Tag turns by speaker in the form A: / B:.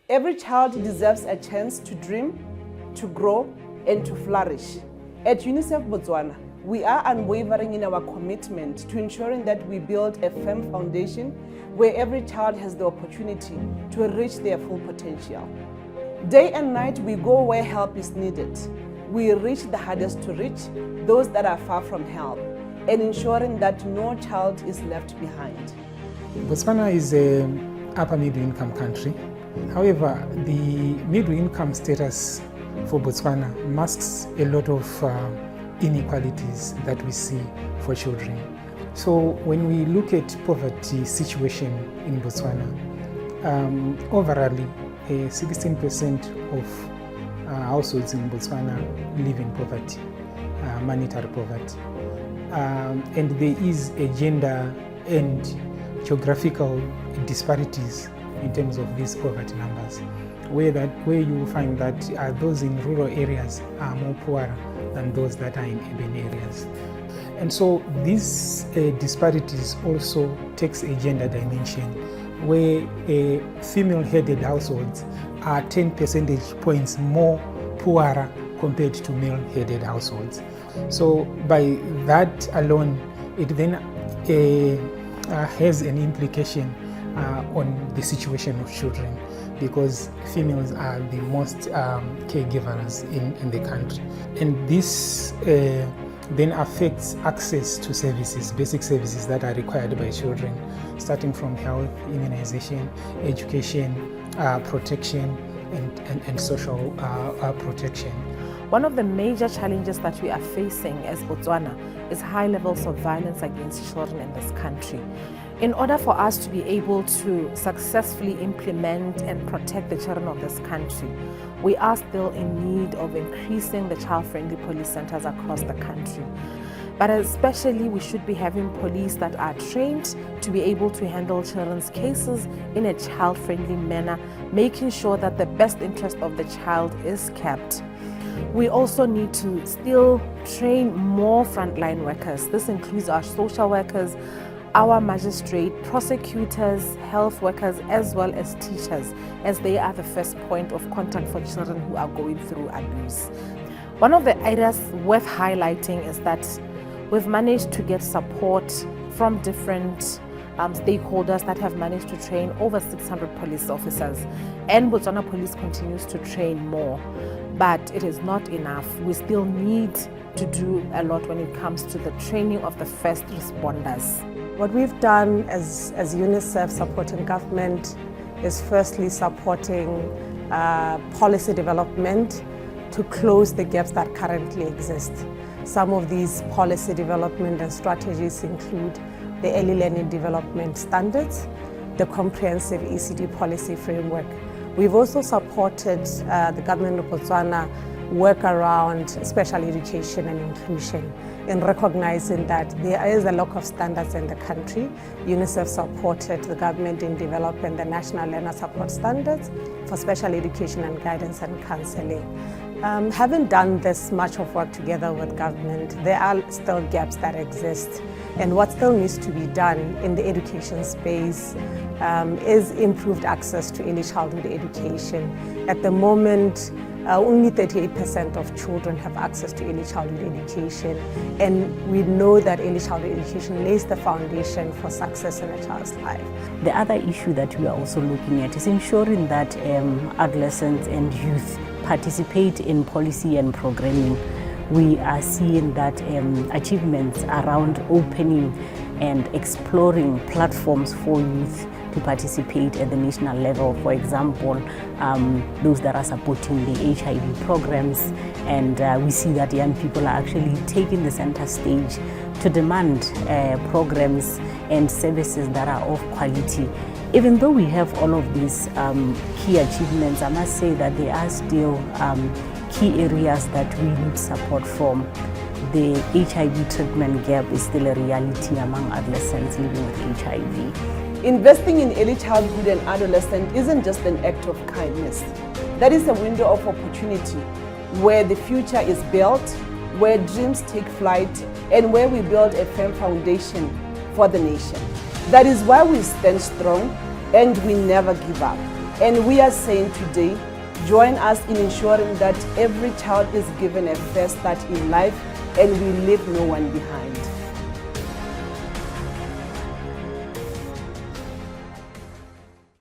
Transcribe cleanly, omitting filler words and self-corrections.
A: Every child deserves a chance to dream, to grow, and to flourish. At UNICEF Botswana, we are unwavering in our commitment to ensuring that we build a firm foundation where every child has the opportunity to reach their full potential. Day and night, we go where help is needed. We reach the hardest to reach, those that are far from help, and ensuring that no child is left behind.
B: Botswana is an upper middle income country. However, the middle income status for Botswana masks a lot of inequalities that we see for children. So when we look at poverty situation in Botswana, overall, 16% of households in Botswana live in poverty, monetary poverty. And there is a gender and geographical disparities in terms of these poverty numbers, where you will find that those in rural areas are more poorer than those that are in urban areas. And so these disparities also takes a gender dimension, where female-headed households are 10 percentage points more poorer compared to male-headed households. So by that alone, it then has an implication on the situation of children, because females are the most caregivers in the country. And this then affects access to services, basic services that are required by children, starting from health, immunization, education, protection, and social protection.
C: One of the major challenges that we are facing as Botswana is high levels of violence against children in this country. In order for us to be able to successfully implement and protect the children of this country, we are still in need of increasing the child-friendly police centers across the country. But especially, we should be having police that are trained to be able to handle children's cases in a child-friendly manner, making sure that the best interest of the child is kept. We also need to still train more frontline workers. This includes our social workers, our magistrate, prosecutors, health workers, as well as teachers, as they are the first point of contact for children who are going through abuse. One of the areas worth highlighting is that we've managed to get support from different stakeholders that have managed to train over 600 police officers, and Botswana Police continues to train more. But it is not enough. We still need to do a lot when it comes to the training of the first responders.
D: What we've done as UNICEF supporting government is firstly supporting policy development to close the gaps that currently exist. Some of these policy development and strategies include the early learning development standards, the comprehensive ECD policy framework. We've also supported the government of Botswana work around special education and inclusion, in recognizing that there is a lack of standards in the country. UNICEF supported the government in developing the National Learner Support Standards for special education and guidance and counseling. Having done this much of work together with government, there are still gaps that exist. And what still needs to be done in the education space is improved access to early childhood education. At the moment, only 38% of children have access to early childhood education, and we know that early childhood education lays the foundation for success in a child's life.
E: The other issue that we are also looking at is ensuring that adolescents and youth participate in policy and programming. We are seeing that achievements around opening and exploring platforms for youth to participate at the national level. For example, those that are supporting the HIV programs, and we see that young people are actually taking the center stage to demand programs and services that are of quality. Even though we have all of these key achievements, I must say that there are still key areas that we need support from. The HIV treatment gap is still a reality among adolescents living with HIV.
A: Investing in early childhood and adolescence isn't just an act of kindness. That is a window of opportunity where the future is built, where dreams take flight, and where we build a firm foundation for the nation. That is why we stand strong and we never give up. And we are saying today, join us in ensuring that every child is given a fair start in life and we leave no one behind.